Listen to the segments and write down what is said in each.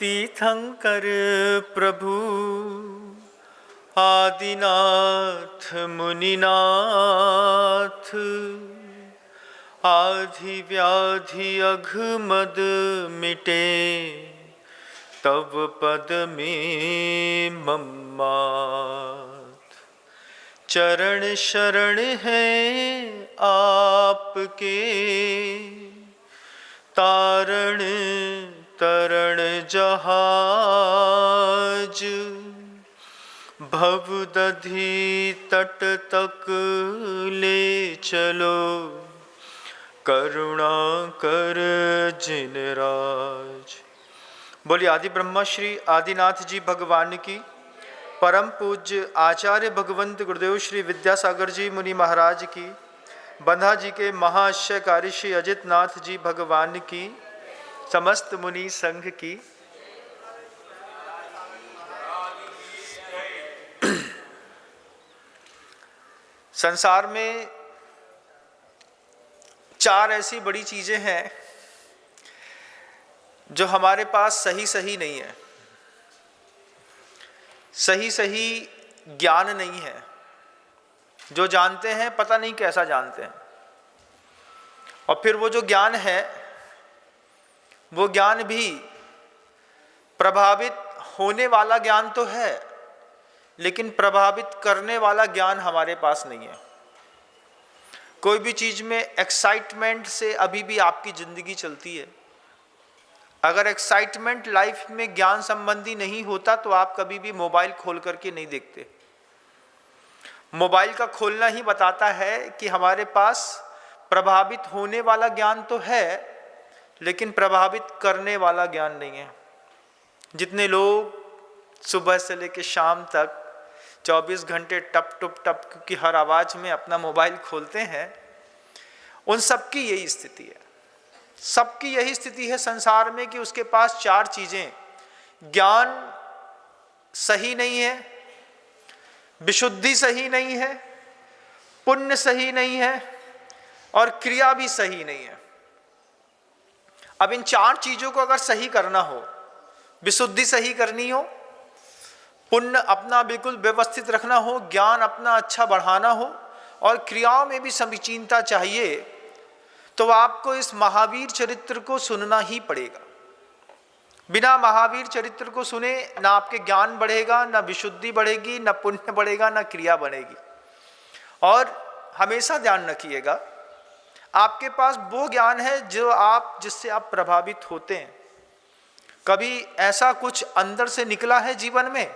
तीर्थंकर प्रभु आदिनाथ मुनिनाथ, आधि व्याधि अघमद मिटे, तब पद में मम्मात। चरण शरण है आपके, तारण तरण जहाज, भव दधि तट तक ले चलो, करुणा कर जिन राज। बोलिए आदि ब्रह्मा श्री आदिनाथ जी भगवान की, परम पूज्य आचार्य भगवंत गुरुदेव श्री विद्यासागर जी मुनि महाराज की, बंधा जी के महाआश्चर्यकारी श्री अजित नाथ जी भगवान की, समस्त मुनि संघ की। संसार में चार ऐसी बड़ी चीजें हैं जो हमारे पास सही नहीं है। सही ज्ञान नहीं है। जो जानते हैं पता नहीं कैसा जानते हैं, और फिर वो जो ज्ञान है वो ज्ञान भी प्रभावित होने वाला ज्ञान तो है, लेकिन प्रभावित करने वाला ज्ञान हमारे पास नहीं है। कोई भी चीज में एक्साइटमेंट से अभी भी आपकी जिंदगी चलती है। अगर एक्साइटमेंट लाइफ में ज्ञान संबंधी नहीं होता तो आप कभी भी मोबाइल खोल करके नहीं देखते। मोबाइल का खोलना ही बताता है कि हमारे पास प्रभावित होने वाला ज्ञान तो है, लेकिन प्रभावित करने वाला ज्ञान नहीं है। जितने लोग सुबह से लेकर शाम तक 24 घंटे टप टप टप की हर आवाज में अपना मोबाइल खोलते हैं, उन सबकी यही स्थिति है। सबकी यही स्थिति है संसार में कि उसके पास चार चीजें, ज्ञान सही नहीं है, विशुद्धि सही नहीं है, पुण्य सही नहीं है, और क्रिया भी सही नहीं है। अब इन चार चीजों को अगर सही करना हो, विशुद्धि सही करनी हो, पुण्य अपना बिल्कुल व्यवस्थित रखना हो, ज्ञान अपना अच्छा बढ़ाना हो, और क्रियाओं में भी समीचीनता चाहिए, तो आपको इस महावीर चरित्र को सुनना ही पड़ेगा। बिना महावीर चरित्र को सुने ना आपके ज्ञान बढ़ेगा, ना विशुद्धि बढ़ेगी, ना पुण्य बढ़ेगा, ना क्रिया बढ़ेगी। और हमेशा ध्यान रखिएगा, आपके पास वो ज्ञान है जिससे आप प्रभावित होते हैं। कभी ऐसा कुछ अंदर से निकला है जीवन में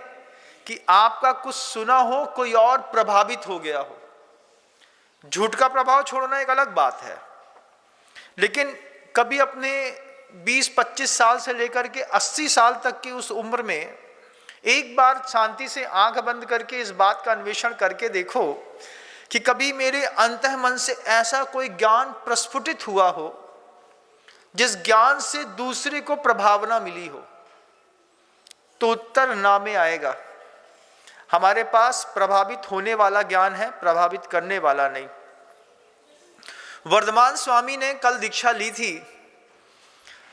कि आपका कुछ सुना हो, कोई और प्रभावित हो गया हो? झूठ का प्रभाव छोड़ना एक अलग बात है, लेकिन कभी अपने 20-25 साल से लेकर के 80 साल तक की उस उम्र में एक बार शांति से आंख बंद करके इस बात का अन्वेषण करके देखो कि कभी मेरे अंतःमन से ऐसा कोई ज्ञान प्रस्फुटित हुआ हो जिस ज्ञान से दूसरे को प्रभावना मिली हो? तो उत्तर ना में आएगा। हमारे पास प्रभावित होने वाला ज्ञान है, प्रभावित करने वाला नहीं। वर्धमान स्वामी ने कल दीक्षा ली थी।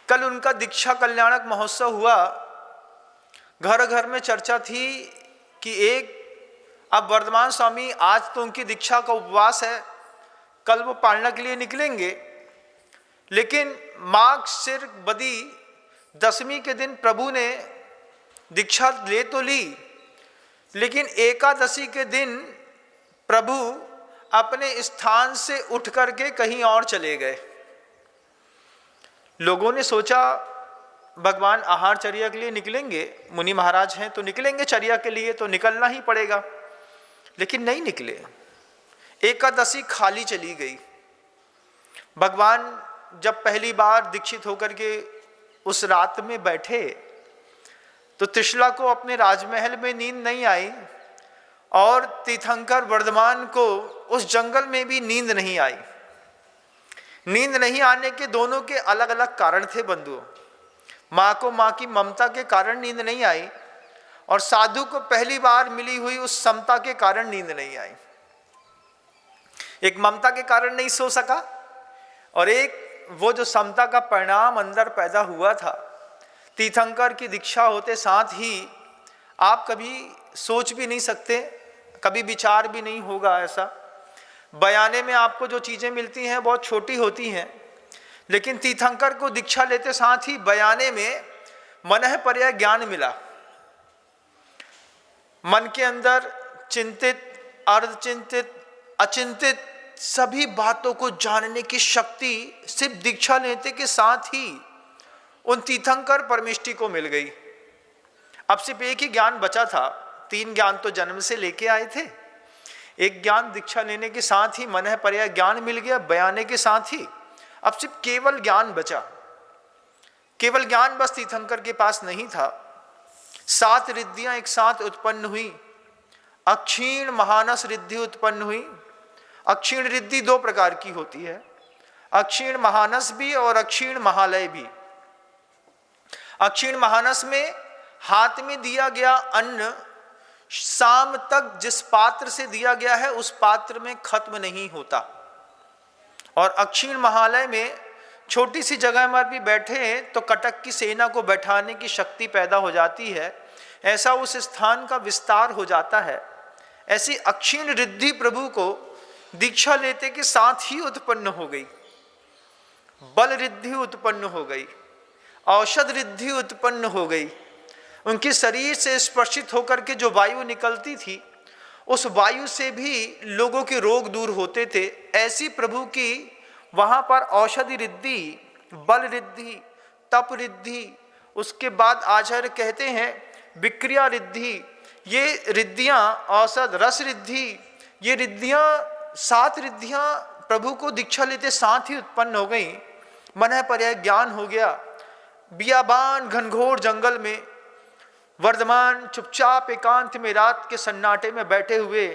कल उनका दीक्षा कल्याणक महोत्सव हुआ। घर घर में चर्चा थी कि अब वर्धमान स्वामी, आज तो उनकी दीक्षा का उपवास है, कल वो पालना के लिए निकलेंगे, लेकिन माघ शिर बदी दशमी के दिन प्रभु ने दीक्षा ले तो ली, लेकिन एकादशी के दिन प्रभु अपने स्थान से उठ करके कहीं और चले गए। लोगों ने सोचा भगवान आहार चर्या के लिए निकलेंगे, मुनि महाराज हैं तो निकलेंगे चर्या के लिए, तो निकलना ही पड़ेगा, लेकिन नहीं निकले। एकादशी खाली चली गई। भगवान जब पहली बार दीक्षित होकर के उस रात में बैठे तो त्रिशला को अपने राजमहल में नींद नहीं आई, और तीर्थंकर वर्धमान को उस जंगल में भी नींद नहीं आई। नींद नहीं आने के दोनों के अलग अलग कारण थे बंधुओं। माँ को माँ की ममता के कारण नींद नहीं आई, और साधु को पहली बार मिली हुई उस समता के कारण नींद नहीं आई। एक ममता के कारण नहीं सो सका, और एक वो जो समता का परिणाम अंदर पैदा हुआ था, तीर्थंकर की दीक्षा होते साथ ही आप कभी सोच भी नहीं सकते, कभी विचार भी नहीं होगा ऐसा। बयाने में आपको जो चीज़ें मिलती हैं बहुत छोटी होती हैं, लेकिन तीर्थंकर को दीक्षा लेते साथ ही बयाने में मनः पर्याय ज्ञान मिला। मन के अंदर चिंतित, अर्धचिंतित, अचिंतित सभी बातों को जानने की शक्ति सिर्फ दीक्षा लेते के साथ ही उन तीर्थंकर परमेष्टि को मिल गई। अब सिर्फ एक ही ज्ञान बचा था, 3 ज्ञान तो जन्म से लेके आए थे, एक ज्ञान दीक्षा लेने के साथ ही मनः पर्याय ज्ञान मिल गया, बयाने के साथ ही अब सिर्फ केवल ज्ञान बचा। केवल ज्ञान बस तीर्थंकर के पास नहीं था। 7 रिद्धियां एक साथ उत्पन्न हुई, अक्षीण महानस रिद्धि उत्पन्न हुई। अक्षीण रिद्धि 2 प्रकार की होती है, अक्षीण महानस भी और अक्षीण महालय भी। अक्षीण महानस में हाथ में दिया गया अन्न शाम तक जिस पात्र से दिया गया है उस पात्र में खत्म नहीं होता, और अक्षीण महालय में छोटी सी जगह में भी बैठे तो कटक की सेना को बैठाने की शक्ति पैदा हो जाती है, ऐसा उस स्थान का विस्तार हो जाता है। ऐसी अक्षीण रिद्धि प्रभु को दीक्षा लेते के साथ ही उत्पन्न हो गई। बल रिद्धि उत्पन्न हो गई, औषध रिद्धि उत्पन्न हो गई। उनके शरीर से स्पर्शित होकर के जो वायु निकलती थी उस वायु से भी लोगों के रोग दूर होते थे। ऐसी प्रभु की वहाँ पर औषधि रिद्धि, बल रिद्धि, तप रिद्धि, उसके बाद आचार्य कहते हैं विक्रिया रिद्धि, ये रिद्धियाँ, औषध रस रिद्धि, ये रिद्धियाँ 7 रिद्धियाँ प्रभु को दीक्षा लेते साथ ही उत्पन्न हो गई। मनः पर्याय ज्ञान हो गया। बियाबान घनघोर जंगल में वर्धमान चुपचाप एकांत में रात के सन्नाटे में बैठे हुए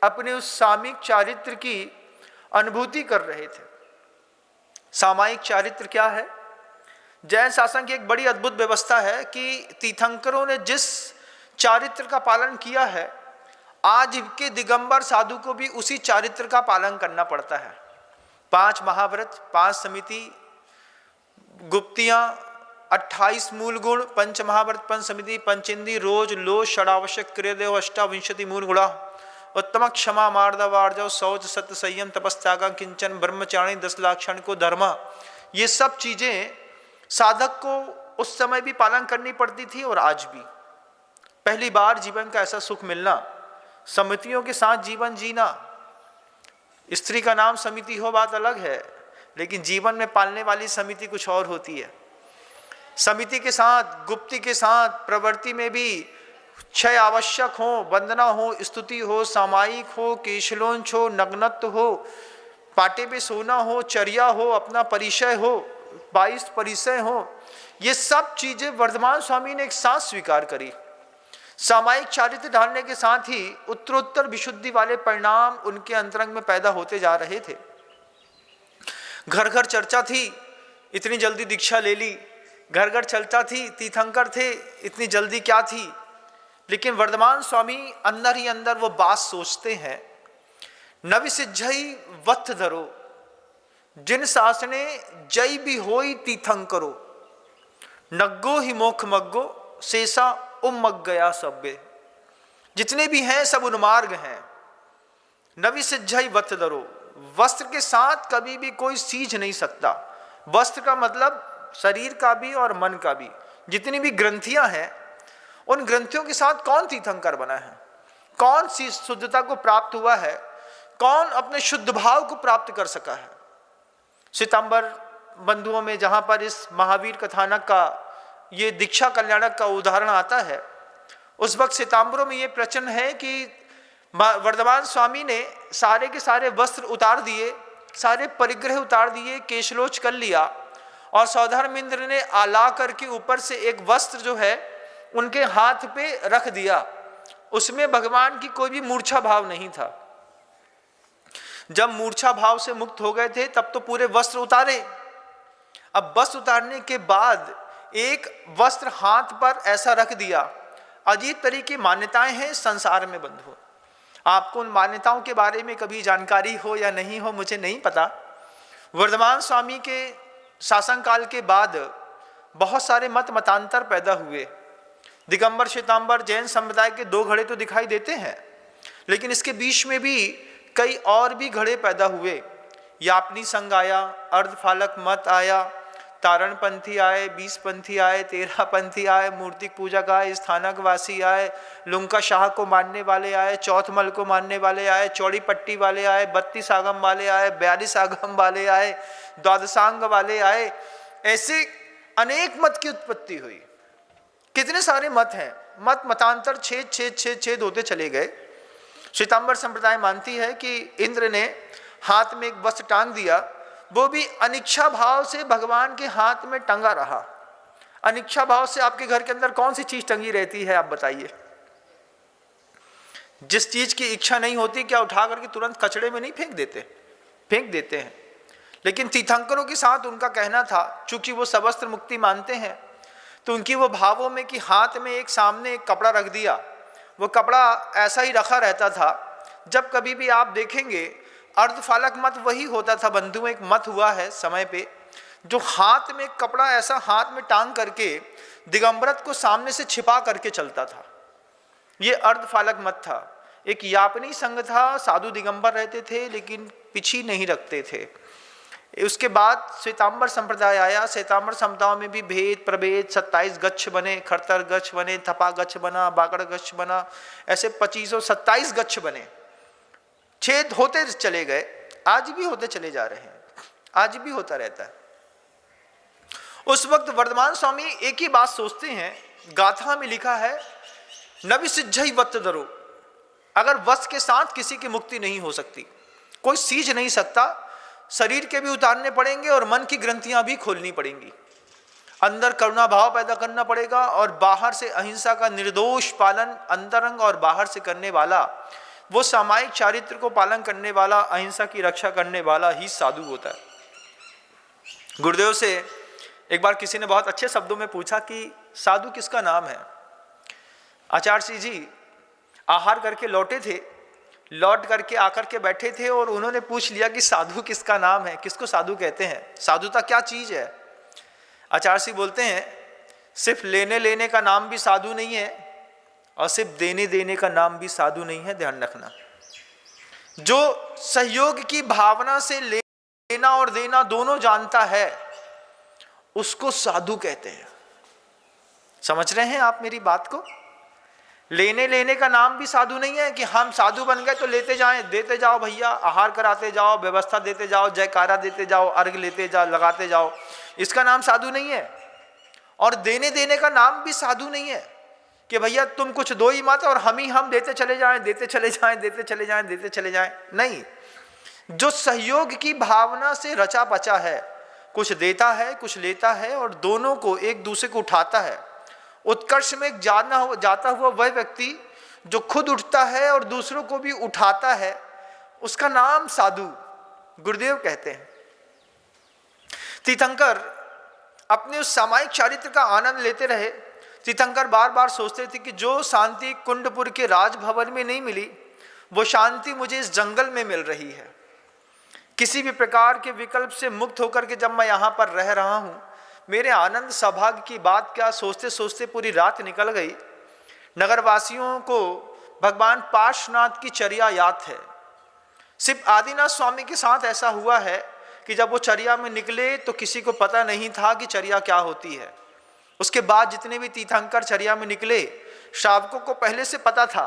अपने उस सामयिक चारित्र की अनुभूति कर रहे थे। सामायिक चारित्र क्या है? जैन शासन की एक बड़ी अद्भुत व्यवस्था है कि तीर्थंकरों ने जिस चारित्र का पालन किया है, आज के दिगंबर साधु को भी उसी चारित्र का पालन करना पड़ता है। 5 महाव्रत, 5 समिति, गुप्तियाँ, 28 मूल गुण, पंच महाव्रत, पंच समिति, पंचेंदी, रोज, लोज, षडावश्यक क्रियदेव, 28 मूल गुणा, उत्तम क्षमा, मार्दव, आर्जव, शौच, सत्य, संयम, तपस्यागा, किंचन, ब्रह्मचारिणी, 10 लाक्षण को धर्म, ये सब चीजें साधक को उस समय भी पालन करनी पड़ती थी और आज भी। पहली बार जीवन का ऐसा सुख मिलना, समितियों के साथ जीवन जीना। स्त्री का नाम समिति हो बात अलग है, लेकिन जीवन में पालने वाली समिति कुछ और होती है। समिति के साथ, गुप्ति के साथ, प्रवृत्ति में भी 6 आवश्यक हो, वंदना हो, स्तुति हो, सामायिक हो, केशलोंच हो, नग्नत्व हो, पाटे पे सोना हो, चर्या हो, अपना परिचय हो, 22 परिचय हो, ये सब चीजें वर्धमान स्वामी ने एक साथ स्वीकार करी। सामायिक चारित्र ढालने के साथ ही उत्तरोत्तर विशुद्धि वाले परिणाम उनके अंतरंग में पैदा होते जा रहे थे। घर घर चर्चा थी, इतनी जल्दी दीक्षा ले ली, घर घर चलता थी, तीर्थंकर थे, इतनी जल्दी क्या थी। लेकिन वर्धमान स्वामी अंदर ही अंदर वो बात सोचते हैं, नविसिज्झई वत्थ धरो, जिन शासने जय भी होई तीर्थंकरो, नग्गो ही मोक्ष मग्गो, शेषा उम्मग गया सब्बे। जितने भी हैं सब उन्मार्ग हैं। नविसिज्झई वत्थ धरो, वस्त्र के साथ कभी भी कोई सीझ नहीं सकता। वस्त्र का मतलब शरीर का भी और मन का भी। जितनी भी ग्रंथियां हैं उन ग्रंथियों के साथ कौन तीर्थंकर बना है, कौन सी शुद्धता को प्राप्त हुआ है, कौन अपने शुद्ध भाव को प्राप्त कर सका है। श्वेतांबर बंधुओं में जहां पर इस महावीर कथानक का ये दीक्षा कल्याणक का उदाहरण आता है, उस वक्त श्वेतांबरों में ये प्रचलन है कि वर्धमान स्वामी ने सारे के सारे वस्त्र उतार दिए, सारे परिग्रह उतार दिए, केशलोच कर लिया, और सौधर्मेंद्र ने आला करके ऊपर से एक वस्त्र जो है उनके हाथ पे रख दिया। उसमें भगवान की कोई भी मूर्छा भाव नहीं था। जब मूर्छा भाव से मुक्त हो गए थे तब तो पूरे वस्त्र उतारे। अब वस्त्र उतारने के बाद एक वस्त्र हाथ पर ऐसा रख दिया। अजीब तरह की मान्यताएं हैं संसार में बंधु। आपको उन मान्यताओं के बारे में कभी जानकारी हो या नहीं हो मुझे नहीं पता। वर्धमान स्वामी के शासन काल के बाद बहुत सारे मत मतांतर पैदा हुए। दिगंबर श्वेतांबर जैन संप्रदाय के 2 घड़े तो दिखाई देते हैं, लेकिन इसके बीच में भी कई और भी घड़े पैदा हुए। यापनी संघ आया, अर्धफालक मत आया, तारणपंथी आए, 20 पंथी आए, 13 पंथी आए, मूर्ति पूजक आए, स्थानकवासी आए, लुंका शाह को मानने वाले आए, चौथमल को मानने वाले आए, चौड़ी पट्टी वाले आए, 32 आगम वाले आए, 42 आगम वाले आए, द्वादशांग वाले आए। ऐसे अनेक मत की उत्पत्ति हुई। कितने सारे मत हैं, मत मतांतर छेद होते चले गए। श्वेतांबर संप्रदाय मानती है कि इंद्र ने हाथ में एक वस्त्र टांग दिया, वो भी अनिच्छा भाव से भगवान के हाथ में टंगा रहा। अनिच्छा भाव से आपके घर के अंदर कौन सी चीज टंगी रहती है, आप बताइए? जिस चीज की इच्छा नहीं होती, क्या उठा करके तुरंत कचड़े में नहीं फेंक देते? फेंक देते हैं। लेकिन तीर्थंकरों के साथ उनका कहना था, चूंकि वो सवस्त्र मुक्ति मानते हैं, तो उनकी वो भावों में कि हाथ में एक सामने एक कपड़ा रख दिया, वो कपड़ा ऐसा ही रखा रहता था। जब कभी भी आप देखेंगे, अर्धफालक मत वही होता था बंधु, एक मत हुआ है समय पे, जो हाथ में कपड़ा ऐसा हाथ में टांग करके दिगंबरत को सामने से छिपा करके चलता था। ये अर्धफालक मत था। एक यापनी संघ था, साधु दिगंबर रहते थे लेकिन पिछी नहीं रखते थे। उसके बाद श्वेतांबर संप्रदाय आया। श्वेतांबर संप्रदाय में भी भेद प्रभेद 27 गच्छ बने, खरतर गच्छ बने, थपा गच्छ बना, बागड़ गच्छ बना, ऐसे 2527 गच्छ बने। छेद होते चले गए, आज भी होते चले जा रहे हैं, आज भी होता रहता है। उस वक्त वर्धमान स्वामी एक ही बात सोचते हैं, गाथा में लिखा है, नवि सिज्झई वत्त दरो, अगर वश के साथ किसी की मुक्ति नहीं हो सकती, कोई सींच नहीं सकता, शरीर के भी उतारने पड़ेंगे और मन की ग्रंथियां भी खोलनी पड़ेंगी। अंदर करुणा भाव पैदा करना पड़ेगा और बाहर से अहिंसा का निर्दोष पालन अंतरंग और बाहर से करने वाला, वो सामायिक चारित्र को पालन करने वाला, अहिंसा की रक्षा करने वाला ही साधु होता है। गुरुदेव से एक बार किसी ने बहुत अच्छे शब्दों में पूछा कि साधु किसका नाम है? आचार्य सिंह जी आहार करके लौटे थे, लौट करके आकर के बैठे थे और उन्होंने पूछ लिया कि साधु किसका नाम है, किसको साधु कहते हैं, साधुता क्या चीज है? आचार्य सिंह बोलते हैं, सिर्फ लेने लेने का नाम भी साधु नहीं है और सिर्फ देने देने का नाम भी साधु नहीं है, ध्यान रखना। जो सहयोग की भावना से लेना और देना दोनों जानता है, उसको साधु कहते हैं। समझ रहे हैं आप मेरी बात को? लेने लेने का नाम भी साधु नहीं है कि हम साधु बन गए तो लेते जाएं, देते जाओ भैया, आहार कराते जाओ, व्यवस्था देते जाओ, जयकारा देते जाओ, अर्घ लेते जाओ, लगाते जाओ, इसका नाम साधु नहीं है। और देने देने का नाम भी साधु नहीं है कि भैया तुम कुछ दो ही मत और हम देते चले जाएं, देते चले जाएं, देते चले जाएं, देते चले जाएं। नहीं, जो सहयोग की भावना से रचा बचा है, कुछ देता है कुछ लेता है और दोनों को एक दूसरे को उठाता है, उत्कर्ष में जाता हुआ वह व्यक्ति जो खुद उठता है और दूसरों को भी उठाता है, उसका नाम साधु गुरुदेव कहते हैं। तीर्थंकर अपने उस सामायिक चारित्र का आनंद लेते रहे। तीर्थंकर बार बार सोचते थे कि जो शांति कुंडपुर के राजभवन में नहीं मिली, वो शांति मुझे इस जंगल में मिल रही है। किसी भी प्रकार के विकल्प से मुक्त होकर के जब मैं यहाँ पर रह रहा हूँ, मेरे आनंद सौभाग्य की बात क्या, सोचते सोचते पूरी रात निकल गई। नगरवासियों को भगवान पार्श्वनाथ की चर्या याद है। सिर्फ आदिनाथ स्वामी के साथ ऐसा हुआ है कि जब वो चर्या में निकले तो किसी को पता नहीं था कि चर्या क्या होती है। उसके बाद जितने भी तीर्थंकर चर्या में निकले, श्रावकों को पहले से पता था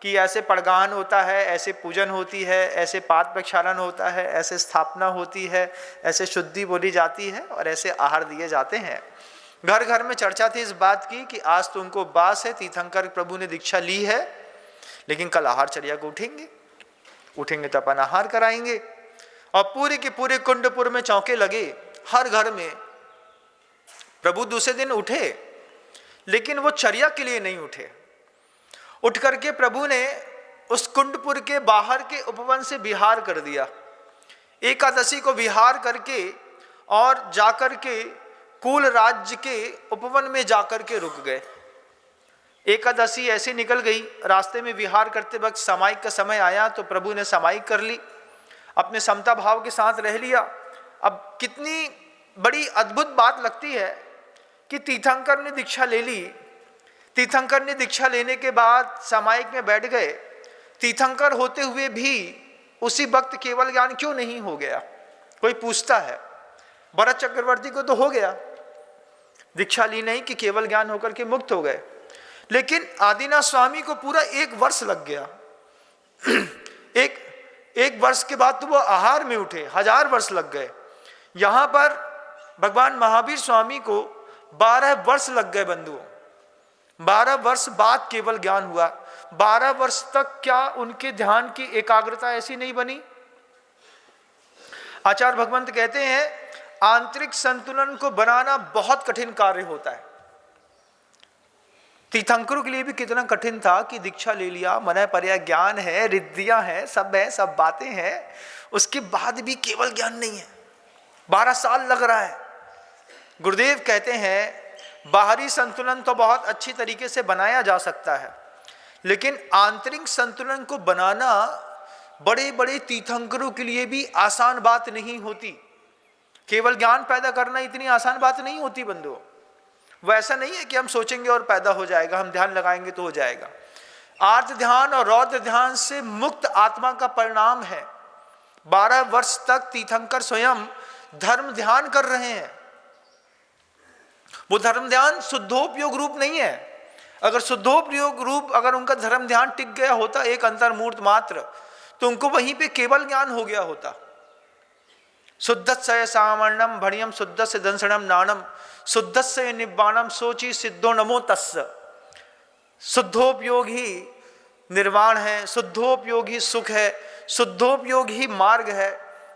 कि ऐसे पड़गान होता है, ऐसे पूजन होती है, ऐसे पाद प्रक्षालन होता है, ऐसे स्थापना होती है, ऐसे शुद्धि बोली जाती है और ऐसे आहार दिए जाते हैं। घर घर में चर्चा थी इस बात की कि आज तो उनको बास है, तीर्थंकर प्रभु ने दीक्षा ली है, लेकिन कल आहार चर्या को उठेंगे तो अपन आहार कराएंगे। और पूरे के पूरे कुंडपुर में चौके लगे, हर घर में। प्रभु दूसरे दिन उठे, लेकिन वो चर्या के लिए नहीं उठे। उठ करके प्रभु ने उस कुंडपुर के बाहर के उपवन से विहार कर दिया। एकादशी को विहार करके और जाकर के कुल राज्य के उपवन में जाकर के रुक गए। एकादशी ऐसे निकल गई, रास्ते में विहार करते वक्त सामायिक का समय आया तो प्रभु ने सामायिक कर ली, अपने समता भाव के साथ रह लिया। अब कितनी बड़ी अद्भुत बात लगती है कि तीर्थंकर ने दीक्षा ले ली, तीर्थंकर ने दीक्षा लेने के बाद सामायिक में बैठ गए, तीर्थंकर होते हुए भी उसी वक्त केवल ज्ञान क्यों नहीं हो गया? कोई पूछता है। भरत चक्रवर्ती को तो हो गया, दीक्षा ली नहीं कि केवल ज्ञान होकर के मुक्त हो गए, लेकिन आदिनाथ स्वामी को पूरा 1 वर्ष लग गया। एक वर्ष के बाद तो वो आहार में उठे, 1000 वर्ष लग गए। यहां पर भगवान महावीर स्वामी को 12 वर्ष लग गए बंधुओं। 12 वर्ष बाद केवल ज्ञान हुआ। 12 वर्ष तक क्या उनके ध्यान की एकाग्रता ऐसी नहीं बनी? आचार्य भगवंत कहते हैं आंतरिक संतुलन को बनाना बहुत कठिन कार्य होता है। तीर्थंकरों के लिए भी कितना कठिन था कि दीक्षा ले लिया, मन पर्याय ज्ञान है, रिद्धियां हैं, सब बातें हैं, उसके बाद भी केवल ज्ञान नहीं है। 12 साल लग रहा है। गुरुदेव कहते हैं बाहरी संतुलन तो बहुत अच्छी तरीके से बनाया जा सकता है, लेकिन आंतरिक संतुलन को बनाना बड़े बड़े तीर्थंकरों के लिए भी आसान बात नहीं होती। केवल ज्ञान पैदा करना इतनी आसान बात नहीं होती बंधुओं। वो ऐसा नहीं है कि हम सोचेंगे और पैदा हो जाएगा, हम ध्यान लगाएंगे तो हो जाएगा। आर्त ध्यान और रौद्र ध्यान से मुक्त आत्मा का परिणाम है। 12 वर्ष तक तीर्थंकर स्वयं धर्म ध्यान कर रहे हैं। वो धर्म ध्यान शुद्धोपयोग रूप नहीं है। अगर शुद्धोपयोग रूप अगर उनका धर्म ध्यान टिक गया होता एक अंतर्मूर्त मात्र, तो उनको वहीं पे केवल ज्ञान हो गया होता। शुद्धस्य सामर्णम भणियम शुद्धस्य दंसणम नाणम शुद्धस्य निब्बाणम सोची सिद्धो नमो तस्य। शुद्धोपयोग ही निर्वाण है, शुद्धोपयोग ही सुख है, शुद्धोपयोग ही मार्ग है,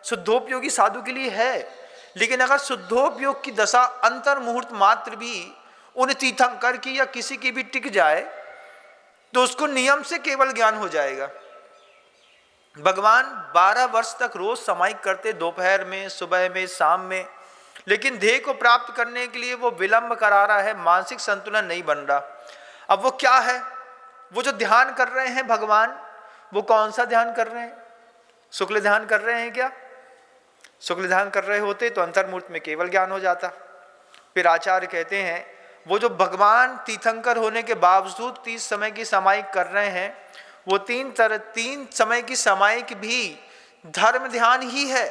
शुद्धोपयोगी साधु के लिए है। लेकिन अगर शुद्धोपयोग की दशा अंतर्मुहूर्त मात्र भी उन तीर्थंकर की या किसी की भी टिक जाए तो उसको नियम से केवल ज्ञान हो जाएगा। भगवान 12 वर्ष तक रोज सामायिक करते, दोपहर में, सुबह में, शाम में, लेकिन ध्येय को प्राप्त करने के लिए वो विलंब करा रहा है, मानसिक संतुलन नहीं बन रहा। अब वो क्या है? वो जो ध्यान कर रहे हैं भगवान, वो कौन सा ध्यान कर रहे हैं? शुक्ल ध्यान कर रहे हैं क्या? शुक्ल ध्यान कर रहे होते तो अंतर्मूर्त में केवल ज्ञान हो जाता। फिर आचार्य कहते हैं वो जो भगवान तीर्थंकर होने के बावजूद 30 समय की सामायिक कर रहे हैं, वो 3 समय की सामायिक भी धर्म ध्यान ही है।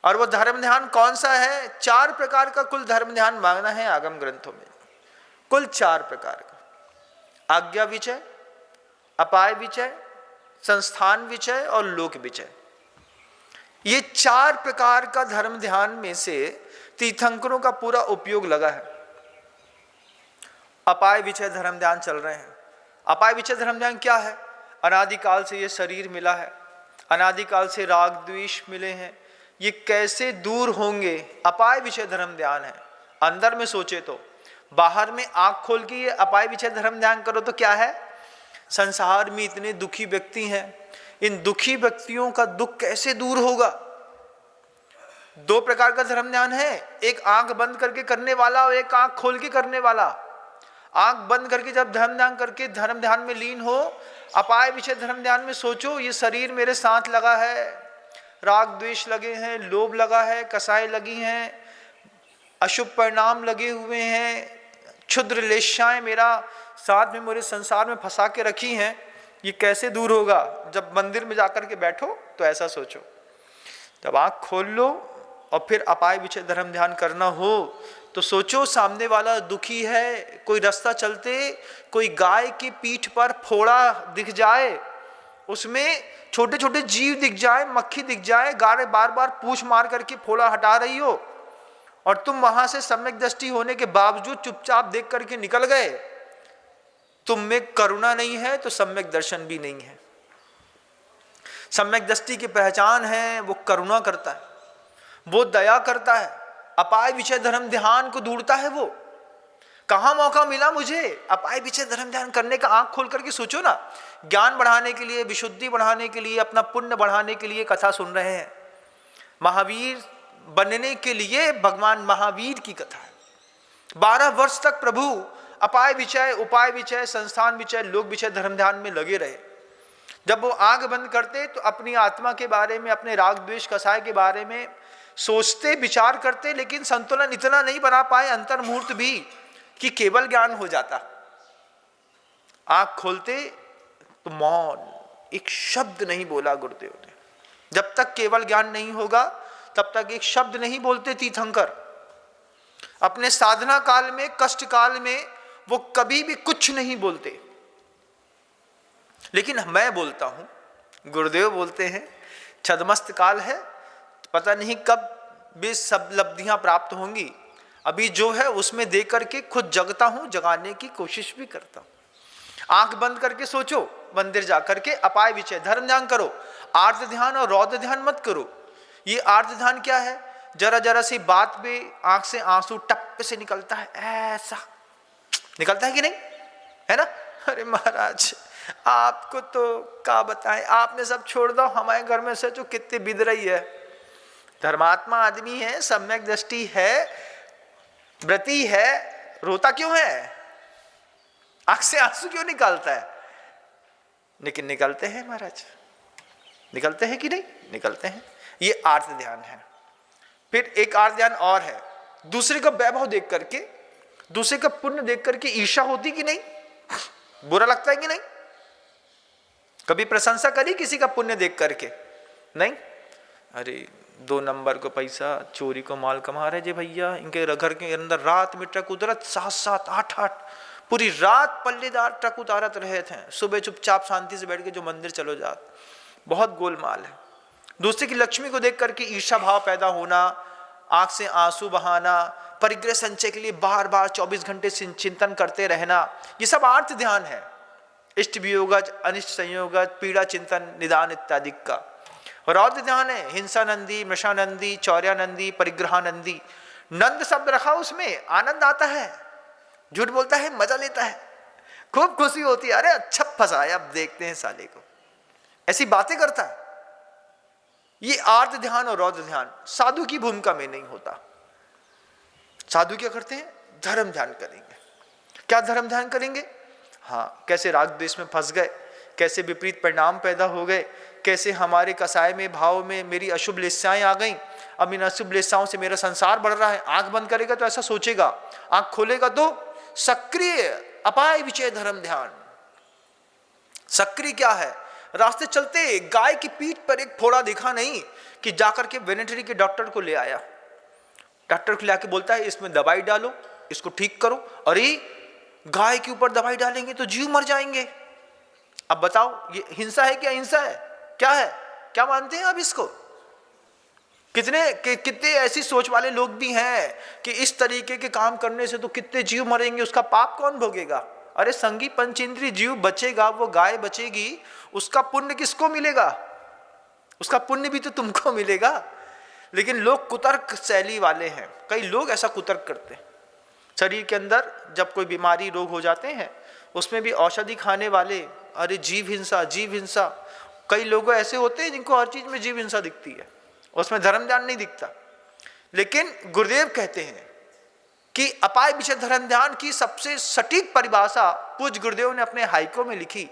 और वो धर्म ध्यान कौन सा है? 4 प्रकार का कुल धर्म ध्यान मांगना है आगम ग्रंथों में, कुल 4 प्रकार का। आज्ञा विचय, अपाय विचय, संस्थान विचय और लोक विचय। ये 4 प्रकार का धर्म ध्यान में से तीर्थंकरों का पूरा उपयोग लगा है। अपाय विचय धर्म ध्यान चल रहे हैं। अपाय विचय धर्म ध्यान क्या है? अनादिकाल से ये शरीर मिला है, अनादिकाल से राग द्वेष मिले हैं, ये कैसे दूर होंगे? अपाय विचय धर्म ध्यान है। अंदर में सोचे तो, बाहर में आंख खोल के ये अपाय विचय धर्म ध्यान करो तो क्या है? संसार में इतने दुखी व्यक्ति हैं, इन दुखी व्यक्तियों का दुख कैसे दूर होगा? 2 प्रकार का धर्म ध्यान है, एक आंख बंद करके करने वाला और एक आंख खोल के करने वाला। आंख बंद करके जब धर्म ध्यान करके धर्म ध्यान में लीन हो, अपाय विषय धर्म ध्यान में सोचो ये शरीर मेरे साथ लगा है, राग द्वेष लगे हैं, लोभ लगा है, कसाई लगी हैं, अशुभ परिणाम लगे हुए हैं, क्षुद्र लेशाएं मेरा साथ में मेरे संसार में फंसा के रखी हैं, ये कैसे दूर होगा? जब मंदिर में जाकर के बैठो तो ऐसा सोचो। जब आंख खोल लो और फिर अपाय विषय धर्म ध्यान करना हो तो सोचो सामने वाला दुखी है, कोई रास्ता चलते कोई गाय की पीठ पर फोड़ा दिख जाए, उसमें छोटे छोटे जीव दिख जाए, मक्खी दिख जाए, गाय बार बार पूंछ मार करके फोड़ा हटा रही हो और तुम वहां से सम्यक दृष्टि होने के बावजूद चुपचाप देख करके निकल गए, तुम में करुणा नहीं है तो सम्यक दर्शन भी नहीं है। सम्यक दृष्टि की पहचान है वो करुणा करता है, वो दया करता है, अपाय विषय धर्म ध्यान को ढूंढता है। वो कहाँ मौका मिला मुझे अपाय विषय धर्म ध्यान करने का? आंख खोल करके सोचो ना। ज्ञान बढ़ाने के लिए, विशुद्धि बढ़ाने के लिए, अपना पुण्य बढ़ाने के लिए कथा सुन रहे हैं। महावीर बनने के लिए भगवान महावीर की कथा है। 12 वर्ष तक प्रभु अपाय विषय, उपाय विषय, संस्थान विषय, लोक विषय धर्म ध्यान में लगे रहे। जब वो आंख बंद करते तो अपनी आत्मा के बारे में, अपने राग द्वेष कसाय के बारे में सोचते विचार करते, लेकिन संतुलन इतना नहीं बना पाए अंतर्मुहूर्त भी कि केवल ज्ञान हो जाता। आंख खोलते तो मौन, एक शब्द नहीं बोला गुरुदेव ने। जब तक केवल ज्ञान नहीं होगा तब तक एक शब्द नहीं बोलते तीर्थंकर। अपने साधना काल में, कष्ट काल में वो कभी भी कुछ नहीं बोलते। लेकिन मैं बोलता हूं, गुरुदेव बोलते हैं छद्मस्त काल है, पता नहीं कब भी सब लब्धियां प्राप्त होंगी। अभी जो है उसमें दे करके खुद जगता हूं, जगाने की कोशिश भी करता हूं। आंख बंद करके सोचो, मंदिर जाकर के अपाय विचय धर्म ध्यान करो। आर्त ध्यान और रौद्र ध्यान मत करो। ये आर्त ध्यान क्या है? जरा जरा सी बात पे आंख से आंसू टप से निकलता है, ऐसा निकलता है कि नहीं, है ना? अरे महाराज आपको तो क्या बताएं, आपने सब छोड़ दो, हमारे घर में से तो कितनी बिद रही है। धर्मात्मा आदमी है, सम्यक दृष्टि है, व्रती है, रोता क्यों है? आंख से आंसू क्यों निकालता है? लेकिन निकलते हैं महाराज, निकलते हैं कि नहीं? निकलते हैं। ये आर्त ध्यान है। फिर एक आर्त ध्यान और है, दूसरे का वैभव देख करके, दूसरे का पुण्य देख करके ईर्ष्या होती कि नहीं? बुरा लगता है कि नहीं? कभी प्रशंसा करी किसी का पुण्य देख करके? नहीं। अरे 2 नंबर को पैसा, चोरी को माल कमा रहे जे भैया, इनके घर के अंदर रात में ट्रक उतरत 7-7, 8-8 पूरी रात पल्लेदार ट्रक उतारत रहे थे। सुबह चुपचाप शांति से बैठ के जो मंदिर चलो जात, बहुत गोलमाल है। दूसरे की लक्ष्मी को देख करके ईर्ष्या भाव पैदा होना, आंख से आंसू बहाना, परिग्रह संचय के लिए बार बार 24 घंटे चिंतन करते रहना, ये सब आर्त ध्यान है। इष्ट वियोगज, अनिष्ट संयोगज, पीड़ा चिंतन, निदान इत्यादि का। रौद्र ध्यान है हिंसानंदी, मृषानंदी, चौर्यानंदी, परिग्रहानंदी। नंद शब्द रखा उसमें, आनंद आता है, झूठ बोलता है, मजा लेता है, खूब खुशी होती है, अरे अच्छा फंसाया, अब देखते हैं साले को, ऐसी बातें करता है। ये आर्त ध्यान और रौद्र ध्यान साधु की भूमिका में नहीं होता। साधु क्या करते हैं? धर्म ध्यान करेंगे। क्या धर्म ध्यान करेंगे? हाँ, कैसे राग द्वेष में फंस गए, कैसे विपरीत परिणाम पैदा हो गए, कैसे हमारे कसाय में भाव में मेरी अशुभ लिस्साएं आ गई, अब इन अशुभ लिस्साओं से मेरा संसार बढ़ रहा है। आंख बंद करेगा तो ऐसा सोचेगा, आंख खोलेगा तो सक्रिय अपाय विचय धर्म ध्यान। सक्रिय क्या है? रास्ते चलते गाय की पीठ पर एक फोड़ा दिखा नहीं कि जाकर के वेटरनरी के डॉक्टर को ले आया, डॉक्टर को लाके बोलता है इसमें दवाई डालो, इसको ठीक करो। अरे गाय के ऊपर दवाई डालेंगे तो जीव मर जाएंगे। अब बताओ ये हिंसा है क्या? हिंसा है क्या? है क्या? मानते हैं आप इसको? कितने ऐसी सोच वाले लोग भी हैं कि इस तरीके के काम करने से तो कितने जीव मरेंगे, उसका पाप कौन भोगेगा? अरे संगी पंचेंद्रिय जीव बचेगा, वो गाय बचेगी, उसका पुण्य किसको मिलेगा? उसका पुण्य भी तो तुमको मिलेगा। लेकिन लोग कुतर्क शैली वाले हैं, कई लोग ऐसा कुतर्क करते हैं। शरीर के अंदर जब कोई बीमारी रोग हो जाते हैं उसमें भी औषधि खाने वाले, अरे जीव हिंसा, जीव हिंसा। कई लोग ऐसे होते हैं जिनको हर चीज में जीव हिंसा दिखती है, उसमें धर्म ध्यान नहीं दिखता। लेकिन गुरुदेव कहते हैं कि अपाय विचय धर्म ध्यान की सबसे सटीक परिभाषा पूज्य गुरुदेव ने अपने हाइको में लिखी।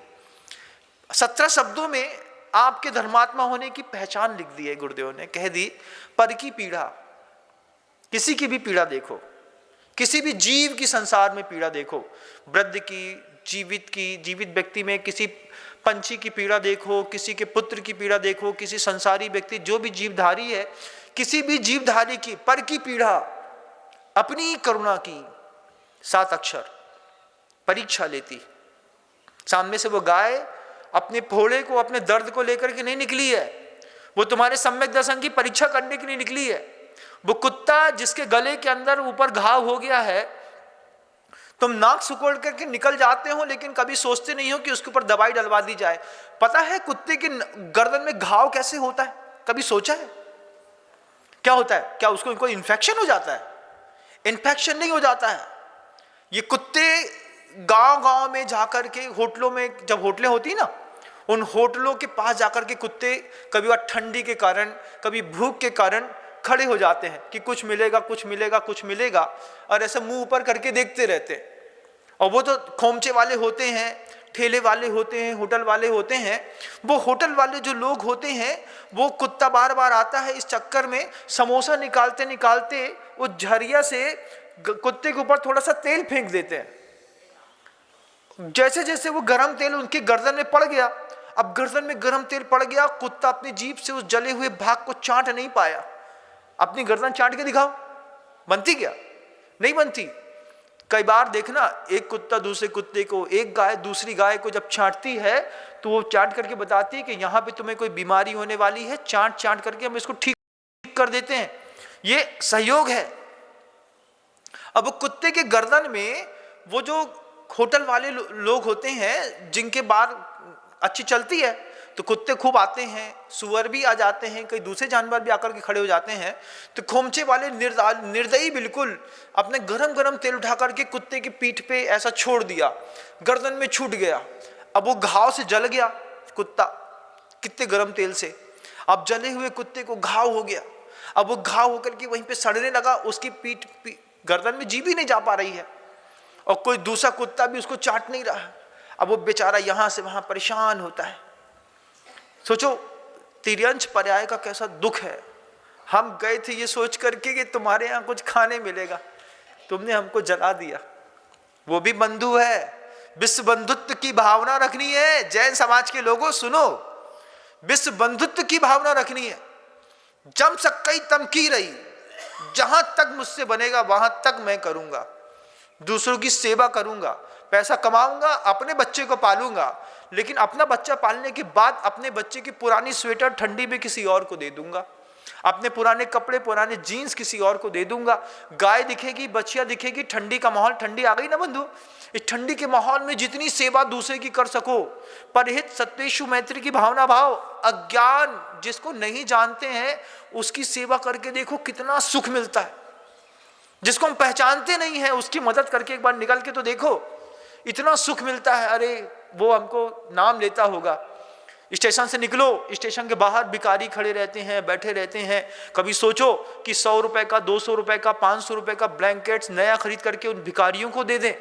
17 शब्दों में आपके धर्मात्मा होने की पहचान लिख दी है गुरुदेव ने। कह दी, पर की पीड़ा, किसी की भी पीड़ा देखो, किसी भी जीव की संसार में पीड़ा देखो, वृद्ध की, जीवित व्यक्ति में किसी पंछी की पीड़ा देखो, किसी के पुत्र की पीड़ा देखो, किसी संसारी व्यक्ति जो भी जीवधारी है, किसी भी जीवधारी की पर की पीड़ा, अपनी करुणा की 7 अक्षर परीक्षा लेती। सामने से वो गाय अपने फोड़े को, अपने दर्द को लेकर के नहीं निकली है, वो तुम्हारे सम्यक दर्शन की परीक्षा करने के लिए निकली है। वो कुत्ता जिसके गले के अंदर ऊपर घाव हो गया है, तुम नाक सुकोड़ करके निकल जाते हो, लेकिन कभी सोचते नहीं हो कि उसके ऊपर दवाई डलवा दी जाए। पता है कुत्ते के गर्दन में घाव कैसे होता है? कभी सोचा है क्या होता है? क्या उसको कोई इन्फेक्शन हो जाता है? इन्फेक्शन नहीं हो जाता है। ये कुत्ते गांव-गांव में जाकर के, होटलों में जब होटलें होती ना, उन होटलों के पास जाकर के कुत्ते कभी वह ठंडी के कारण, कभी भूख के कारण खड़े हो जाते हैं कि कुछ मिलेगा, कुछ मिलेगा, कुछ मिलेगा, और ऐसे मुंह ऊपर करके देखते रहते। और वो तो खोमचे वाले होते हैं, ठेले वाले होते हैं, होटल वाले होते हैं, वो होटल वाले जो लोग होते हैं, वो कुत्ता बार बार आता है, इस चक्कर में समोसा निकालते निकालते वो झरिया से कुत्ते के ऊपर थोड़ा सा तेल फेंक देते हैं। जैसे जैसे वो गरम तेल उनकी गर्दन में पड़ गया, अब गर्दन में गरम तेल पड़ गया, कुत्ता अपनी जीभ से उस जले हुए भाग को चाट नहीं पाया। अपनी गर्दन चाट के दिखाओ, बनती क्या? नहीं बनती। कई बार देखना, एक कुत्ता दूसरे कुत्ते को, एक गाय दूसरी गाय को जब चाटती है तो वो चाट करके बताती है कि यहाँ पे तुम्हें कोई बीमारी होने वाली है, चाट चाट करके हम इसको ठीक कर देते हैं। ये सहयोग है। अब कुत्ते के गर्दन में वो जो होटल वाले लोग होते हैं जिनके बार अच्छी चलती है, तो कुत्ते खूब आते हैं, सुअर भी आ जाते हैं, कई दूसरे जानवर भी आकर के खड़े हो जाते हैं, तो खोमचे वाले निर्दयी बिल्कुल अपने गरम गरम तेल उठा करके कुत्ते की पीठ पे ऐसा छोड़ दिया, गर्दन में छूट गया। अब वो घाव से जल गया कुत्ता, कितने गरम तेल से, अब जले हुए कुत्ते को घाव हो गया। अब वो घाव होकर के वहीं पे सड़ने लगा, उसकी पीठ गर्दन में जीभ ही नहीं जा पा रही है, और कोई दूसरा कुत्ता भी उसको चाट नहीं रहा। अब वो बेचारा यहाँ से वहाँ परेशान होता है। सोचो तिर्यंश पर्याय का कैसा दुख है। हम गए थे ये सोच करके कि तुम्हारे यहाँ कुछ खाने मिलेगा, तुमने हमको जला दिया। वो भी बंधु है, विश्व बंधुत्व की भावना रखनी है। जैन समाज के लोगों सुनो, विश्व बंधुत्व की भावना रखनी है। जम सकई तम की रही, जहां तक मुझसे बनेगा वहां तक मैं करूंगा, दूसरों की सेवा करूंगा, पैसा कमाऊंगा, अपने बच्चे को पालूंगा, लेकिन अपना बच्चा पालने के बाद अपने बच्चे की पुरानी स्वेटर ठंडी में किसी और को दे दूंगा, अपने पुराने कपड़े पुराने जीन्स किसी और को दे दूंगा। गाय दिखेगी, बछिया दिखेगी, ठंडी का माहौल, ठंडी आ गई ना बंधु, इस ठंडी के माहौल में जितनी सेवा दूसरे की कर सको, परहित सत्येषु मैत्री की भावना भाव। अज्ञान जिसको नहीं जानते हैं उसकी सेवा करके देखो कितना सुख मिलता है। जिसको हम पहचानते नहीं है उसकी मदद करके एक बार निकल के तो देखो, इतना सुख मिलता है। अरे वो हमको नाम लेता होगा, स्टेशन से निकलो, स्टेशन के बाहर भिखारी खड़े रहते हैं, बैठे रहते हैं। कभी सोचो कि 100 रुपए का, 200 रुपए का, 500 रुपए का ब्लैंकेट्स नया खरीद करके उन भिखारियों को दे दें।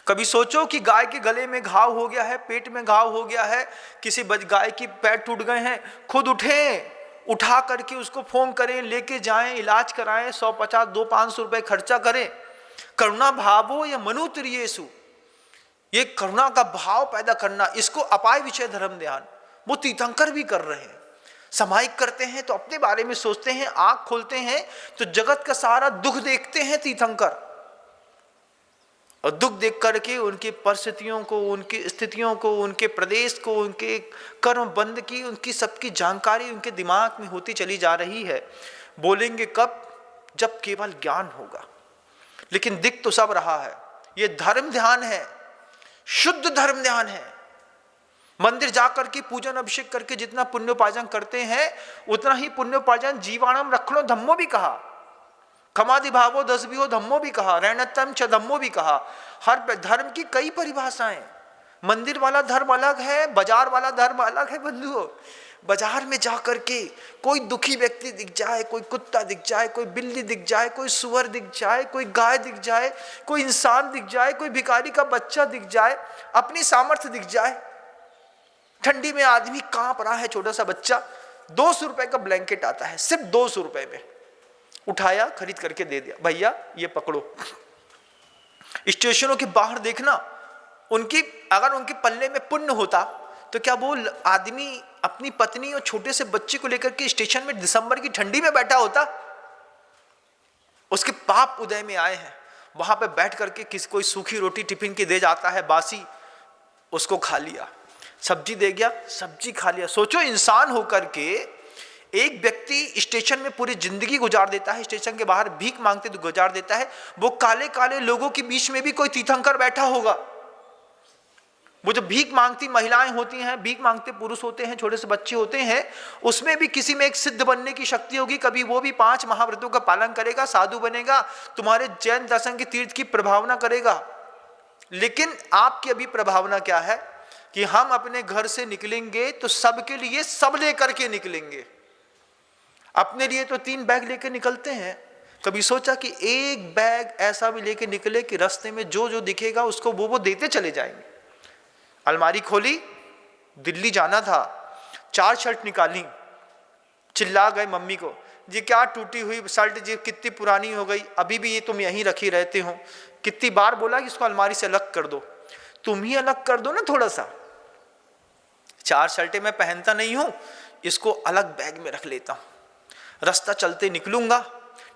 कभी सोचो कि गाय के गले में घाव हो गया है, पेट में घाव हो गया है, किसी गाय की पैर टूट गए हैं, खुद उठें, उठा करके उसको फोन करें, लेके जाएं, इलाज कराएं, 150, 200-500 रुपए खर्चा करें। करुणा भावो या मनुत्रियेषु, ये करुणा का भाव पैदा करना, इसको अपाय विषय धर्म ध्यान वो तीर्थंकर भी कर रहे हैं। सामायिक करते हैं तो अपने बारे में सोचते हैं, आंख खोलते हैं तो जगत का सारा दुख देखते हैं तीर्थंकर, और दुख देख करके उनकी परिस्थितियों को, उनकी स्थितियों को, उनके प्रदेश को, उनके कर्म बंद की, उनकी सबकी जानकारी उनके दिमाग में होती चली जा रही है। बोलेंगे कब? जब केवल ज्ञान होगा। लेकिन दिख तो सब रहा है। ये धर्म ध्यान है, शुद्ध धर्म ध्यान है। मंदिर जाकर के पूजन अभिषेक करके जितना पुण्योपार्जन करते हैं उतना ही पुण्योपार्जन जीवाणम रखणो धम्मो भी कहा, खमादि भावो दसभियो धम्मो भी कहा, रैणतम च धम्मो भी कहा। हर धर्म की कई परिभाषाएं। मंदिर वाला धर्म अलग है, बाजार वाला धर्म अलग है बंधुओं। बाजार में जाकर के कोई दुखी व्यक्ति दिख जाए, कोई कुत्ता दिख जाए, कोई बिल्ली दिख जाए, कोई सुअर दिख जाए, कोई गाय दिख जाए, कोई इंसान दिख जाए, कोई भिखारी का बच्चा दिख जाए, अपनी सामर्थ्य दिख जाए, ठंडी में आदमी कांप रहा है, छोटा सा बच्चा, 200 रुपए का ब्लैंकेट आता है, सिर्फ 200 रुपए में उठाया, खरीद करके दे दिया, भैया ये पकड़ो। स्टेशनों के बाहर देखना, अगर उनके पल्ले में पुण्य होता तो क्या वो आदमी अपनी पत्नी और छोटे से बच्चे को लेकर के स्टेशन में दिसंबर की ठंडी में बैठा होता? उसके पाप उदय में आए हैं, वहां पे बैठ करके किसी कोई सूखी रोटी टिफिन की दे जाता है, बासी, उसको खा लिया, सब्जी दे गया, सब्जी खा लिया। सोचो इंसान होकर के एक व्यक्ति स्टेशन में पूरी जिंदगी गुजार देता है, स्टेशन के बाहर भीख मांगते तो गुजार देता है। वो काले काले लोगों के बीच में भी कोई तीर्थंकर बैठा होगा। वो जो भीख मांगती महिलाएं होती हैं, भीख मांगते पुरुष होते हैं, छोटे से बच्चे होते हैं, उसमें भी किसी में एक सिद्ध बनने की शक्ति होगी। कभी वो भी 5 महाव्रतों का पालन करेगा, साधु बनेगा, तुम्हारे जैन दर्शन के तीर्थ की प्रभावना करेगा। लेकिन आपकी अभी प्रभावना क्या है कि हम अपने घर से निकलेंगे तो सबके लिए सब लेकर के निकलेंगे। अपने लिए तो 3 बैग लेकर निकलते हैं, कभी सोचा कि एक बैग ऐसा भी लेकर निकले कि रास्ते में जो जो दिखेगा उसको वो देते चले जाएंगे। अलमारी खोली, दिल्ली जाना था, 4 शर्ट निकाली, चिल्ला गए मम्मी को, जी क्या टूटी हुई शर्ट, जी कितनी पुरानी हो गई, अभी भी ये तुम यहीं रखी रहते हो। कितनी बार बोला कि इसको अलमारी से अलग कर दो, तुम ही अलग कर दो ना थोड़ा सा। 4 शर्टें मैं पहनता नहीं हूं, इसको अलग बैग में रख लेता हूं। रास्ता चलते निकलूंगा,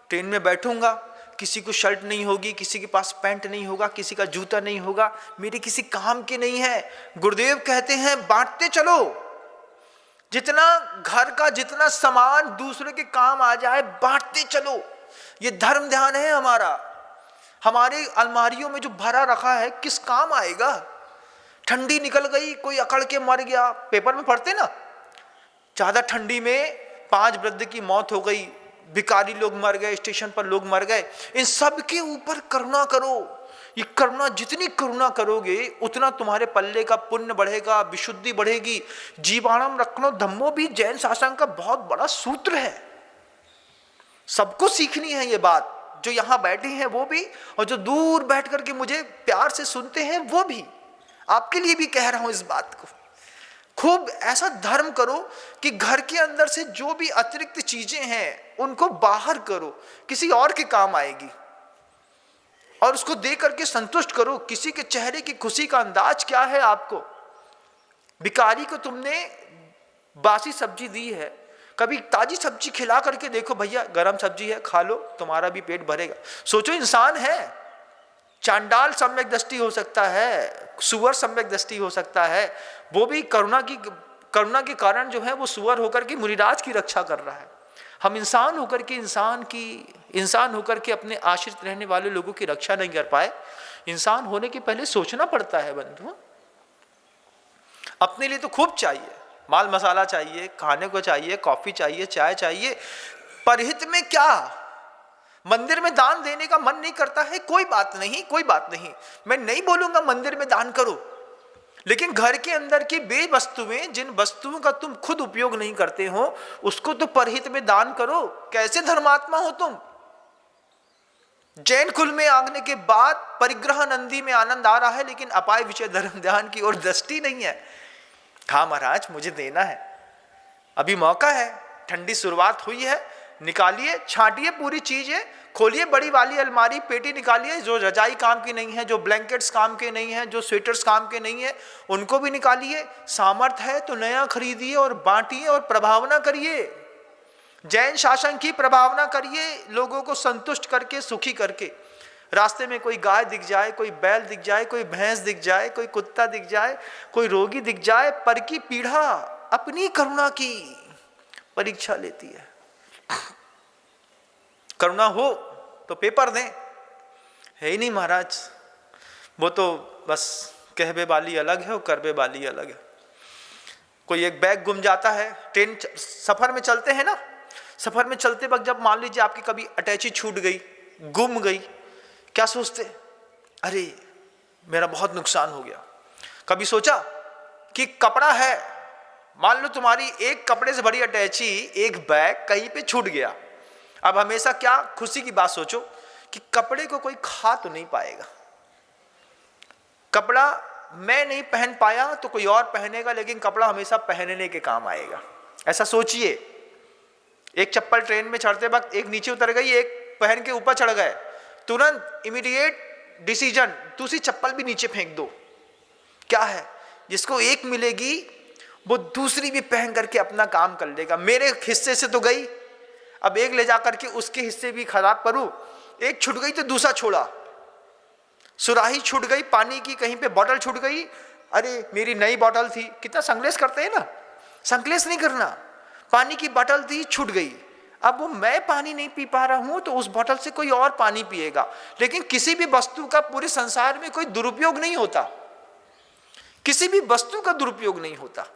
ट्रेन में बैठूंगा, किसी को शर्ट नहीं होगी, किसी के पास पैंट नहीं होगा, किसी का जूता नहीं होगा, मेरे किसी काम के नहीं है। गुरुदेव कहते हैं बांटते चलो, जितना घर का जितना सामान दूसरे के काम आ जाए बांटते चलो। ये धर्म ध्यान है हमारा। हमारे अलमारियों में जो भरा रखा है किस काम आएगा? ठंडी निकल गई, कोई अकड़ के मर गया, पेपर में पढ़ते ना, ज्यादा ठंडी में 5 वृद्ध की मौत हो गई, भिखारी लोग मर गए, स्टेशन पर लोग मर गए। इन सब के ऊपर करुणा करो। ये करुणा, जितनी करुणा करोगे उतना तुम्हारे पल्ले का पुण्य बढ़ेगा, विशुद्धि बढ़ेगी। जीवाणम रखनो धम्मो भी जैन शासन का बहुत बड़ा सूत्र है। सबको सीखनी है ये बात, जो यहां बैठे हैं वो भी, और जो दूर बैठ करके मुझे प्यार से सुनते हैं वो भी। आपके लिए भी कह रहा हूं इस बात को। खूब ऐसा धर्म करो कि घर के अंदर से जो भी अतिरिक्त चीजें हैं उनको बाहर करो, किसी और के काम आएगी, और उसको दे करके संतुष्ट करो। किसी के चेहरे की खुशी का अंदाज क्या है आपको? भिखारी को तुमने बासी सब्जी दी है, कभी ताजी सब्जी खिला करके देखो, भैया गरम सब्जी है खा लो, तुम्हारा भी पेट भरेगा। सोचो, इंसान है, चांडाल सम्यक दृष्टि हो सकता है, सुअर सम्यक दृष्टि हो सकता है, वो भी करुणा के कारण जो है वो सुअर होकर के मुनिराज की रक्षा कर रहा है। हम इंसान होकर के इंसान होकर के अपने आश्रित रहने वाले लोगों की रक्षा नहीं कर पाए। इंसान होने के पहले सोचना पड़ता है बंधु। अपने लिए तो खूब चाहिए, माल मसाला चाहिए, खाने को चाहिए, कॉफी चाहिए, चाय चाहिए, परहित में क्या? मंदिर में दान देने का मन नहीं करता है, कोई बात नहीं, कोई बात नहीं, मैं नहीं बोलूंगा मंदिर में दान करो, लेकिन घर के अंदर की बे वस्तुएं, जिन वस्तुओं का तुम खुद उपयोग नहीं करते हो, उसको तो परहित में दान करो। कैसे धर्मात्मा हो तुम? जैन कुल में आने के बाद परिग्रह नंदी में आनंद आ रहा है, लेकिन अपाय विषय धर्म ध्यान की ओर दृष्टि नहीं है। हाँ महाराज, मुझे देना है, अभी मौका है, ठंडी शुरुआत हुई है, निकालिए, छांटिए पूरी चीजें, खोलिए बड़ी वाली अलमारी, पेटी निकालिए, जो रजाई काम की नहीं है, जो ब्लैंकेट्स काम के नहीं है, जो स्वेटर्स काम के नहीं है, उनको भी निकालिए। सामर्थ्य है तो नया खरीदिए और बांटिए और प्रभावना करिए। जैन शासन की प्रभावना करिए, लोगों को संतुष्ट करके, सुखी करके। रास्ते में कोई गाय दिख जाए, कोई बैल दिख जाए, कोई भैंस दिख जाए, कोई कुत्ता दिख जाए, कोई रोगी दिख जाए, पर की पीड़ा अपनी करुणा की परीक्षा लेती है। करुणा हो तो पेपर दें, है ही नहीं महाराज, वो तो बस कहबे वाली अलग है और करबे वाली अलग है। कोई एक बैग गुम जाता है, ट्रेन सफर में चलते हैं ना, सफर में चलते वक्त जब मान लीजिए आपकी कभी अटैची छूट गई, गुम गई, क्या सोचते? अरे मेरा बहुत नुकसान हो गया। कभी सोचा कि कपड़ा है, मान लो तुम्हारी एक कपड़े से भरी अटैची, एक बैग कहीं पे छूट गया। अब हमेशा क्या खुशी की बात सोचो कि कपड़े को कोई खा तो नहीं पाएगा, कपड़ा मैं नहीं पहन पाया तो कोई और पहनेगा, लेकिन कपड़ा हमेशा पहनने के काम आएगा। ऐसा सोचिए, एक चप्पल ट्रेन में चढ़ते वक्त एक नीचे उतर गई, एक पहन के ऊपर चढ़ गए, तुरंत इमीडिएट डिसीजन, दूसरी चप्पल भी नीचे फेंक दो। क्या है, जिसको एक मिलेगी वो दूसरी भी पहन करके अपना काम कर लेगा। मेरे हिस्से से तो गई, अब एक ले जाकर के उसके हिस्से भी खराब करूं, एक छूट गई तो दूसरा छोड़ा, सुराही छूट गई पानी की, कहीं पे बॉटल छूट गई, अरे मेरी नई बॉटल थी, कितना संकलेश करते हैं ना, संकलेश नहीं करना, पानी की बॉटल थी छूट गई, अब वो मैं पानी नहीं पी पा रहा हूं तो उस बॉटल से कोई और पानी पिएगा। लेकिन किसी भी वस्तु का पूरे संसार में कोई दुरुपयोग नहीं होता, किसी भी वस्तु का दुरुपयोग नहीं होता।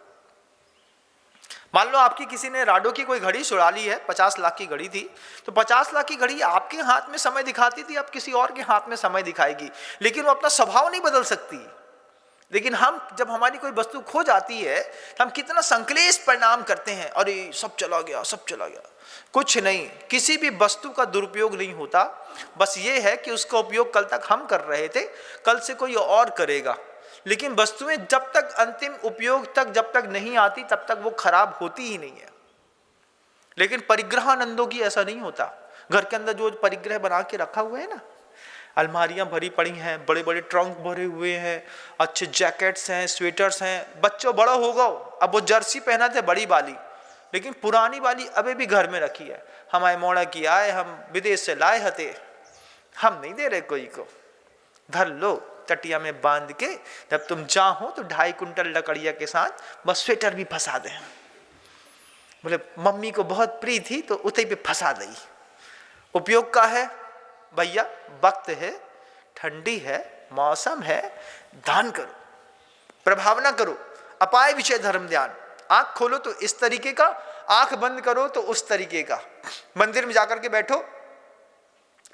मान लो आपकी किसी ने राडो की कोई घड़ी चुरा ली है, 50 लाख की घड़ी थी, तो 50 लाख की घड़ी आपके हाथ में समय दिखाती थी, अब किसी और के हाथ में समय दिखाएगी, लेकिन वो अपना स्वभाव नहीं बदल सकती। लेकिन हम जब हमारी कोई वस्तु खो जाती है तो हम कितना संकलेश परिणाम करते हैं, अरे सब चला गया, सब चला गया। कुछ नहीं, किसी भी वस्तु का दुरुपयोग नहीं होता, बस ये है कि उसका उपयोग कल तक हम कर रहे थे, कल से कोई और करेगा। लेकिन वस्तुएं जब तक अंतिम उपयोग तक जब तक नहीं आती तब तक वो खराब होती ही नहीं है। लेकिन परिग्रहानंदों की ऐसा नहीं होता। घर के अंदर जो परिग्रह बना के रखा हुआ है ना, अलमारियां भरी पड़ी हैं, बड़े बड़े ट्रंक भरे हुए हैं, अच्छे जैकेट्स हैं, स्वेटर्स हैं। बच्चों बड़ा होगा, अब वो जर्सी पहना थे बड़ी वाली, लेकिन पुरानी वाली अभी भी घर में रखी है। हमारे मोड़ा की आए, हम विदेश से लाए हते, हम नहीं दे रहे कोई को, धर लो टटिया में बांध के, जब तुम जाओ तो 2.5 कुंटल लकड़िया के साथ बस स्वेटर भी फंसा दे। बोले मम्मी को बहुत प्रिय थी तो उतई पे फंसा दी। उपयोग का है भैया, वक्त है, ठंडी है, मौसम है, दान करो, प्रभावना करो, अपाय विषय धर्म ध्यान। आंख खोलो तो इस तरीके का, आंख बंद करो तो उस तरीके का। मंदिर में जाकर के बैठो,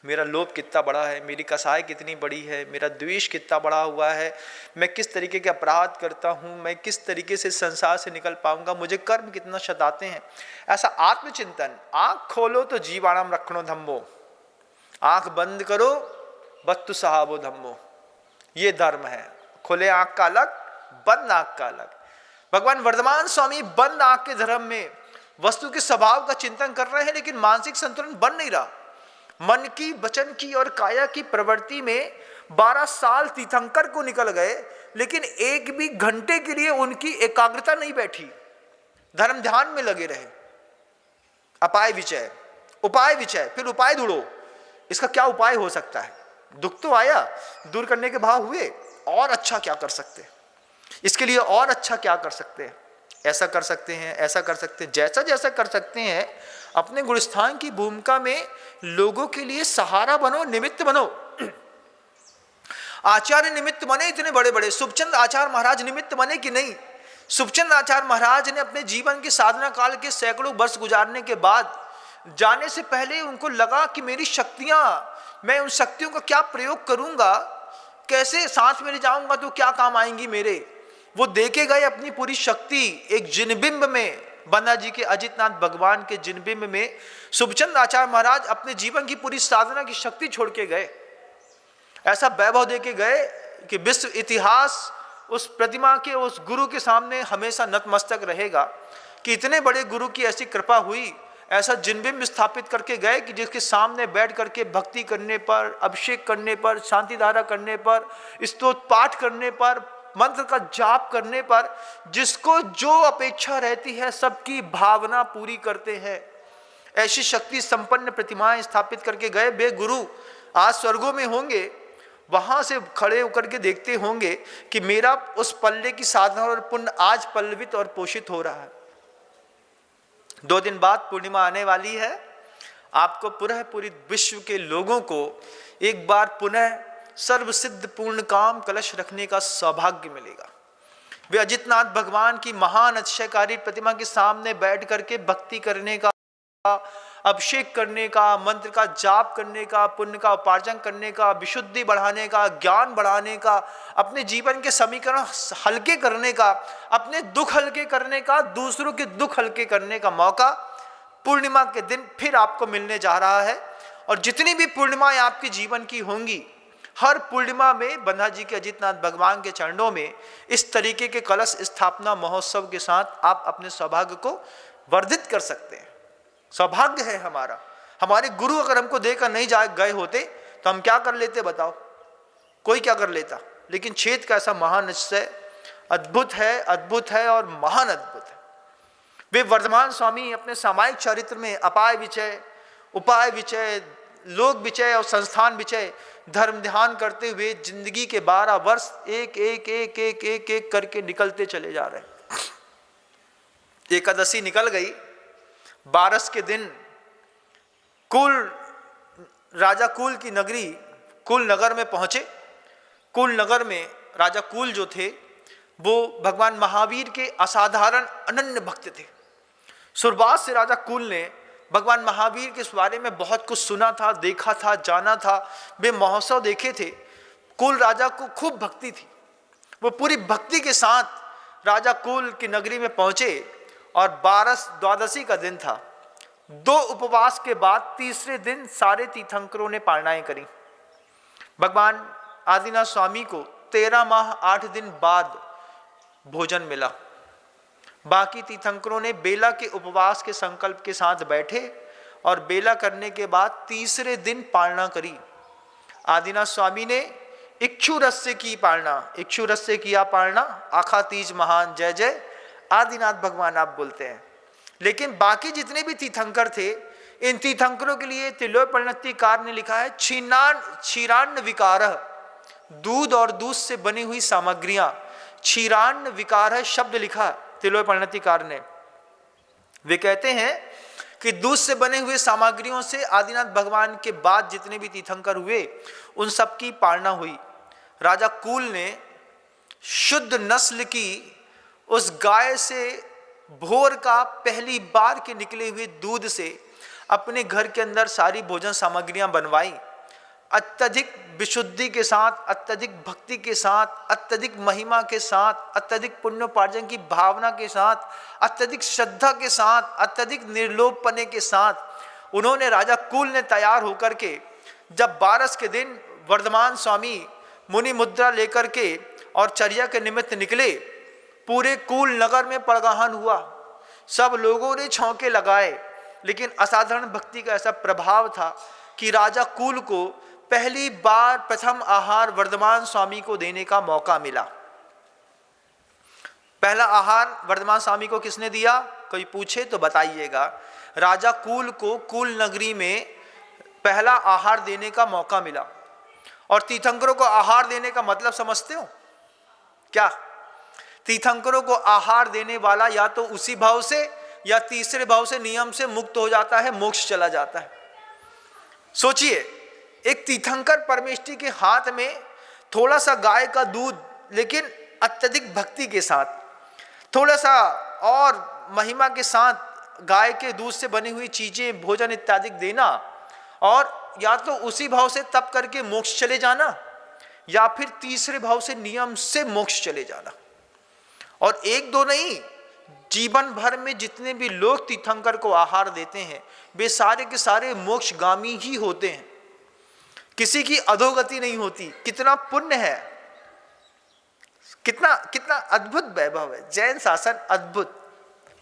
मेरा लोभ कितना बड़ा है, मेरी कसाई कितनी बड़ी है, मेरा द्वेष कितना बड़ा हुआ है, मैं किस तरीके के अपराध करता हूँ, मैं किस तरीके से संसार से निकल पाऊंगा, मुझे कर्म कितना सताते हैं। ऐसा आत्मचिंतन। आंख खोलो तो जीवाणाम रखनो धम्मो, आंख बंद करो बत्तु साहबो धम्मो। ये धर्म है। खुले आंख का अलग, बंद आंख का अलग। भगवान वर्धमान स्वामी बंद आंख के धर्म में वस्तु के स्वभाव का चिंतन कर रहे हैं, लेकिन मानसिक संतुलन बन नहीं रहा। मन की, वचन की और काया की प्रवृत्ति में 12 साल तीर्थंकर को निकल गए, लेकिन एक भी घंटे के लिए उनकी एकाग्रता नहीं बैठी, धर्म ध्यान में लगे रहे। अपाय विचय, उपाय विचय, फिर उपाय ढूंढो, इसका क्या उपाय हो सकता है। दुख तो आया, दूर करने के भाव हुए, और अच्छा क्या कर सकते हैं, इसके लिए और अच्छा क्या कर सकते हैं, ऐसा कर सकते हैं, ऐसा कर सकते हैं, जैसा जैसा कर सकते हैं। अपने गुरुस्थान की भूमिका में लोगों के लिए सहारा बनो, निमित्त बनो। आचार्य निमित्त बने इतने बड़े बड़े, सुखचंद आचार्य महाराज निमित्त बने कि नहीं। सुखचंद आचार्य महाराज ने अपने जीवन के साधना काल के सैकड़ों वर्ष गुजारने के बाद, जाने से पहले उनको लगा कि मेरी शक्तियां, मैं उन शक्तियों का क्या प्रयोग करूंगा, कैसे सांस में ले जाऊंगा तो क्या काम आएंगी मेरे। वो देखे गए अपनी पूरी शक्ति एक जिनबिंब में, बंदा जी के अजितनाथ भगवान के जिनबिंब में सुखचंद आचार्य महाराज अपने जीवन की पूरी साधना की शक्ति छोड़ के गए। ऐसा वैभव दे के गए कि विश्व इतिहास उस प्रतिमा के, उस गुरु के सामने हमेशा नतमस्तक रहेगा कि इतने बड़े गुरु की ऐसी कृपा हुई। ऐसा जिनबिंब स्थापित करके गए कि जिसके सामने बैठ करके भक्ति करने पर, अभिषेक करने पर, शांति धारा करने पर, स्तोत्र पाठ करने पर, मंत्र का जाप करने पर, जिसको जो अपेक्षा रहती है सबकी भावना पूरी करते हैं। ऐसी शक्ति संपन्न प्रतिमाएं स्थापित करके गए। वे गुरु आज स्वर्गों में होंगे, वहां से खड़े होकर के देखते होंगे कि मेरा उस पल्ले की साधना और पुण्य आज पल्लवित और पोषित हो रहा है। 2 दिन बाद पूर्णिमा आने वाली है। आपको पुनः पूरी विश्व के लोगों को एक बार पुनः सर्वसिद्ध पूर्ण काम कलश रखने का सौभाग्य मिलेगा। वे अजितनाथ भगवान की महान अतिशयकारी प्रतिमा के सामने बैठ करके भक्ति करने का, अभिषेक करने का, मंत्र का जाप करने का, पुण्य का उपार्जन करने का, विशुद्धि बढ़ाने का, ज्ञान बढ़ाने का, अपने जीवन के समीकरण हल्के करने का, अपने दुख हल्के करने का, दूसरों के दुख हल्के करने का मौका पूर्णिमा के दिन फिर आपको मिलने जा रहा है। और जितनी भी पूर्णिमाएं आपके जीवन की होंगी, हर पूर्णिमा में बंधा जी के अजितनाथ भगवान के चरणों में इस तरीके के कलश स्थापना महोत्सव के साथ आप अपने सौभाग्य को वर्धित कर सकते हैं। सौभाग्य है हमारा। हमारे गुरु अगर हमको देकर नहीं गए होते तो हम क्या कर लेते बताओ? कोई क्या कर लेता। लेकिन छेद का ऐसा महान निश्चय अद्भुत है और महान अद्भुत है। वे वर्धमान स्वामी अपने सामायिक चरित्र में अपाय विचय, उपाय विचय, लोक विचय और संस्थान विचय धर्म ध्यान करते हुए जिंदगी के 12 वर्ष एक एक एक एक एक एक करके निकलते चले जा रहे हैं। एकादशी निकल गई, 12 के दिन राजा कुल की नगरी कुल नगर में पहुंचे। कुल नगर में राजा कुल जो थे वो भगवान महावीर के असाधारण अनन्य भक्त थे। शुरुआत से राजा कुल ने भगवान महावीर के बारे में बहुत कुछ सुना था, देखा था, जाना था। वे महोत्सव देखे थे। कुल राजा को खूब भक्ति थी। वो पूरी भक्ति के साथ राजा कुल की नगरी में पहुंचे और 12 का दिन था। 2 उपवास के बाद तीसरे दिन सारे तीर्थंकरों ने पारनाएं करी। भगवान आदिनाथ स्वामी को 13 माह 8 दिन बाद भोजन मिला। बाकी तीर्थंकरों ने बेला के उपवास के संकल्प के साथ बैठे और बेला करने के बाद तीसरे दिन पालना करी। आदिनाथ स्वामी ने इक्षु रस से की पालना, इक्षु रस से किया पालना, आखा तीज महान जय जय आदिनाथ भगवान आप बोलते हैं। लेकिन बाकी जितने भी तीर्थंकर थे, इन तीर्थंकरों के लिए तिलोय परिणतिकार ने लिखा है क्षीरान्न विकारः, दूध और दूध से बनी हुई सामग्रियां, क्षीरान्न विकारः शब्द लिखा तिलोय परिणतिकार ने। वे कहते हैं कि दूध से बने हुए सामग्रियों से आदिनाथ भगवान के बाद जितने भी तीर्थंकर हुए उन सब की पालना हुई। राजा कूल ने शुद्ध नस्ल की उस गाय से भोर का पहली बार के निकले हुए दूध से अपने घर के अंदर सारी भोजन सामग्रियां बनवाई। अत्यधिक विशुद्धि के साथ, अत्यधिक भक्ति के साथ, अत्यधिक महिमा के साथ, अत्यधिक पुण्योपार्जन की भावना के साथ, अत्यधिक श्रद्धा के साथ, अत्यधिक निर्लोभपने के साथ उन्होंने राजा कूल ने तैयार होकर के जब बारस के दिन वर्धमान स्वामी मुनि मुद्रा लेकर के और चर्या के निमित्त निकले, पूरे कूल नगर में पड़गाहन हुआ। सब लोगों ने छौंके लगाए, लेकिन असाधारण भक्ति का ऐसा प्रभाव था कि राजा कूल को पहली बार प्रथम आहार वर्धमान स्वामी को देने का मौका मिला। पहला आहार वर्धमान स्वामी को किसने दिया? कोई पूछे तो बताइएगा। राजा कूल को कूल नगरी में पहला आहार देने का मौका मिला। और तीर्थंकरों को आहार देने का मतलब समझते हो क्या? तीर्थंकरों को आहार देने वाला या तो उसी भाव से या तीसरे भाव से नियम से मुक्त हो जाता है, मोक्ष चला जाता है। सोचिए, एक तीर्थंकर परमेष्टि के हाथ में थोड़ा सा गाय का दूध, लेकिन अत्यधिक भक्ति के साथ, थोड़ा सा और महिमा के साथ गाय के दूध से बनी हुई चीजें भोजन इत्यादि देना, और या तो उसी भाव से तप करके मोक्ष चले जाना या फिर तीसरे भाव से नियम से मोक्ष चले जाना। और एक दो नहीं, जीवन भर में जितने भी लोग तीर्थंकर को आहार देते हैं वे सारे के सारे मोक्षगामी ही होते हैं, किसी की अधोगति नहीं होती। कितना पुण्य है, कितना कितना अद्भुत वैभव है। जैन शासन अद्भुत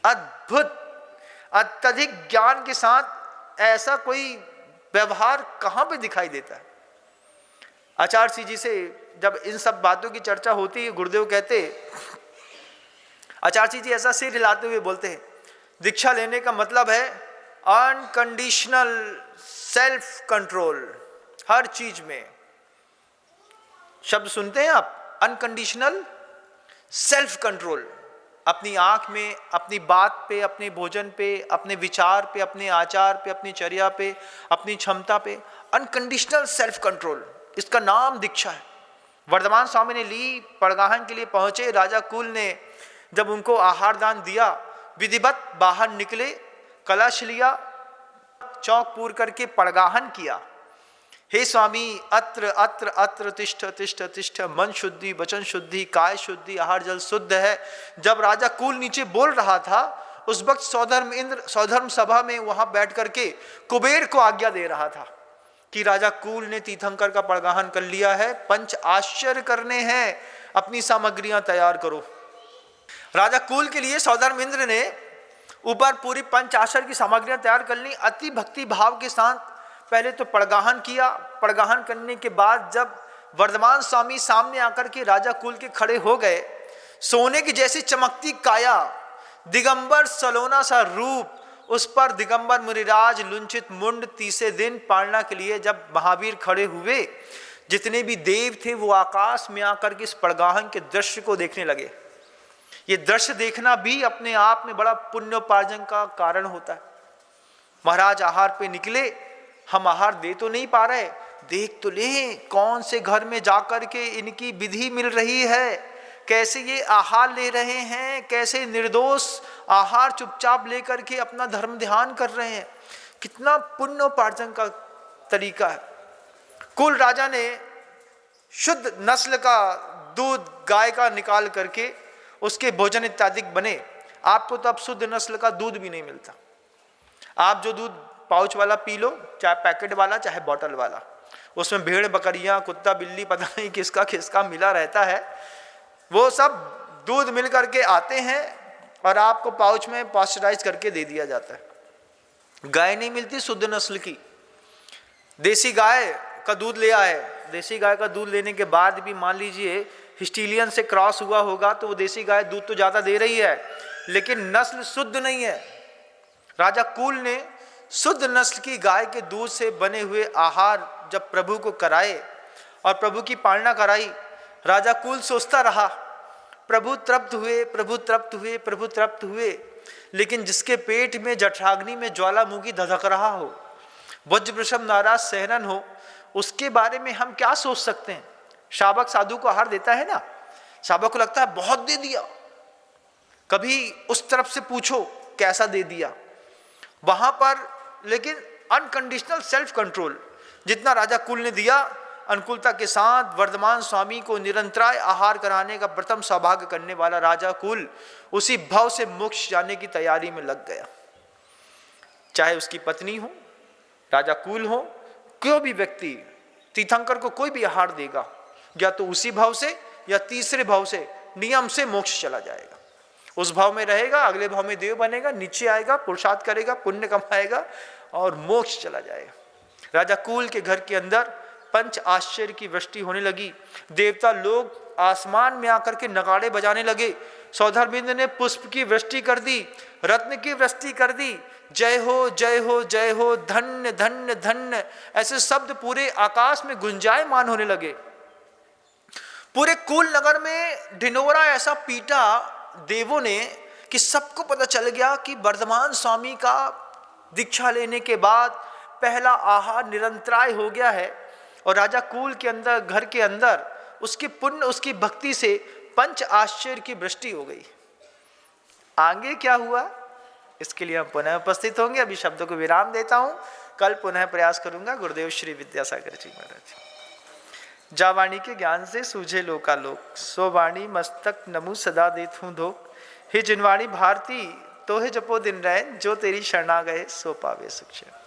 अद्भुत, अत्यधिक ज्ञान के साथ ऐसा कोई व्यवहार कहां पे दिखाई देता है। आचार्य सिंह जी से जब इन सब बातों की चर्चा होती है, गुरुदेव कहते, आचार्य सिंह जी ऐसा सिर हिलाते हुए बोलते हैं, दीक्षा लेने का मतलब है अनकंडीशनल सेल्फ कंट्रोल। हर चीज में शब्द सुनते हैं आप, अनकंडीशनल सेल्फ कंट्रोल। अपनी आंख में, अपनी बात पे, अपने भोजन पे, अपने विचार पे, अपने आचार पे, अपनी चर्या पे, अपनी क्षमता पे अनकंडीशनल सेल्फ कंट्रोल, इसका नाम दीक्षा है। वर्धमान स्वामी ने ली, पड़गाहन के लिए पहुंचे। राजा कुल ने जब उनको आहार दान दिया, विधिवत बाहर निकले, कलश लिया, चौक पूर करके पड़गाहन किया। हे स्वामी, अत्र अत्र अत्र तिष्ठ तिष्ठ तिष्ठ, मन शुद्धि, वचन शुद्धि, काय शुद्धि, आहार जल शुद्ध है। जब राजा कुल नीचे बोल रहा था, उस वक्त सौधर्म इंद्र सौधर्म सभा में वहां बैठ करके कुबेर को आज्ञा दे रहा था कि राजा कुल ने तीर्थंकर का पड़गाहन कर लिया है, पंच आश्चर्य करने हैं, अपनी सामग्रियां तैयार करो। राजा कुल के लिए सौधर्म इंद्र ने ऊपर पूरी पंच आश्चर्य की सामग्रियां तैयार कर ली। अति भक्ति भाव के साथ पहले तो पड़गाहन किया। पड़गाहन करने के बाद जब वर्धमान स्वामी सामने आकर के राजा कुल के खड़े हो गए, सोने की जैसी चमकती काया, दिगंबर सलोना सा रूप, उस पर दिगंबर मुनिराज लुंचित मुंड। तीसरे दिन पालना के लिए जब महावीर खड़े हुए, जितने भी देव थे वो आकाश में आकर के इस पड़गाहन के दृश्य को देखने लगे। ये दृश्य देखना भी अपने आप में बड़ा पुण्योपार्जन का कारण होता है। महाराज आहार पे निकले, हम आहार दे तो नहीं पा रहे, देख तो ले कौन से घर में जाकर के इनकी विधि मिल रही है, कैसे ये आहार ले रहे हैं, कैसे निर्दोष आहार चुपचाप लेकर के अपना धर्म ध्यान कर रहे हैं। कितना पुण्योपार्जन का तरीका है। कुल राजा ने शुद्ध नस्ल का दूध गाय का निकाल करके उसके भोजन इत्यादि बने। आपको तो अब शुद्ध नस्ल का दूध भी नहीं मिलता। आप जो दूध पाउच वाला पी लो, चाहे पैकेट वाला चाहे बॉटल वाला, उसमें भेड़ बकरियां कुत्ता बिल्ली पता नहीं किसका किसका मिला रहता है, वो सब दूध मिल करके आते हैं और आपको पाउच में पास्चराइज करके दे दिया जाता है। गाय नहीं मिलती शुद्ध नस्ल की, देसी गाय का दूध ले आए, देसी गाय का दूध लेने के बाद भी मान लीजिए हिस्टीलियन से क्रॉस हुआ होगा तो वो देसी गाय दूध तो ज़्यादा दे रही है लेकिन नस्ल शुद्ध नहीं है। राजा कुल ने शुद्ध नस्ल की गाय के दूध से बने हुए आहार जब प्रभु को कराए और प्रभु की पालना कराई, राजा कुल सोचता रहा प्रभु तृप्त हुए, प्रभु तृप्त हुए, प्रभु तृप्त हुए, लेकिन जिसके पेट में जठराग्नि में ज्वालामुखी धधक रहा हो, वज्र वृषभ नाराज सहनन हो, उसके बारे में हम क्या सोच सकते हैं। शावक साधु को आहार देता है ना, शावक को लगता है बहुत दे दिया, कभी उस तरफ से पूछो कैसा दे दिया वहां पर, लेकिन अनकंडीशनल सेल्फ कंट्रोल जितना राजा कुल ने दिया, अनुकूलता के साथ वर्धमान स्वामी को निरंतराय आहार कराने का प्रथम सौभाग्य करने वाला राजा कुल उसी भाव से मोक्ष जाने की तैयारी में लग गया। चाहे उसकी पत्नी हो, राजा कुल हो, कोई भी व्यक्ति तीर्थंकर को कोई भी आहार देगा या तो उसी भाव से या तीसरे भाव से नियम से मोक्ष चला जाएगा। उस भाव में रहेगा, अगले भाव में देव बनेगा, नीचे आएगा, पुरुषार्थ करेगा, पुण्य कमाएगा और मोक्ष चला जाएगा। राजा कुल के घर के अंदर पंच आश्चर्य की वृष्टि होने लगी। देवता लोग आसमान में आकर के नगाड़े बजाने लगे। सौधर्मिंद ने पुष्प की वृष्टि कर दी, रत्न की वृष्टि कर दी, जय हो जय हो जय हो, धन्य धन्य धन्य, ऐसे शब्द पूरे आकाश में गुंजायमान होने लगे। पूरे कुल नगर में ढिंढोरा ऐसा पीटा देवों ने कि सबको पता चल गया कि वर्धमान स्वामी का दीक्षा लेने के बाद पहला आहार निरंतराय हो गया है और राजा कुल के अंदर, घर के अंदर उसकी पुण्य, उसकी भक्ति से पंच आश्चर्य की वृष्टि हो गई। आगे क्या हुआ इसके लिए हम पुनः उपस्थित होंगे। अभी शब्दों को विराम देता हूं, कल पुनः प्रयास करूंगा। गुरुदेव श्री विद्यासागर जी महाराज। जा वाणी के ज्ञान से सूझे लोकालोक, सो वाणी मस्तक नमु सदा देत हूँ धोख। हे जिनवाणी भारती तो है जपो दिन रैन, जो तेरी शरणा गए सो पावे सुख।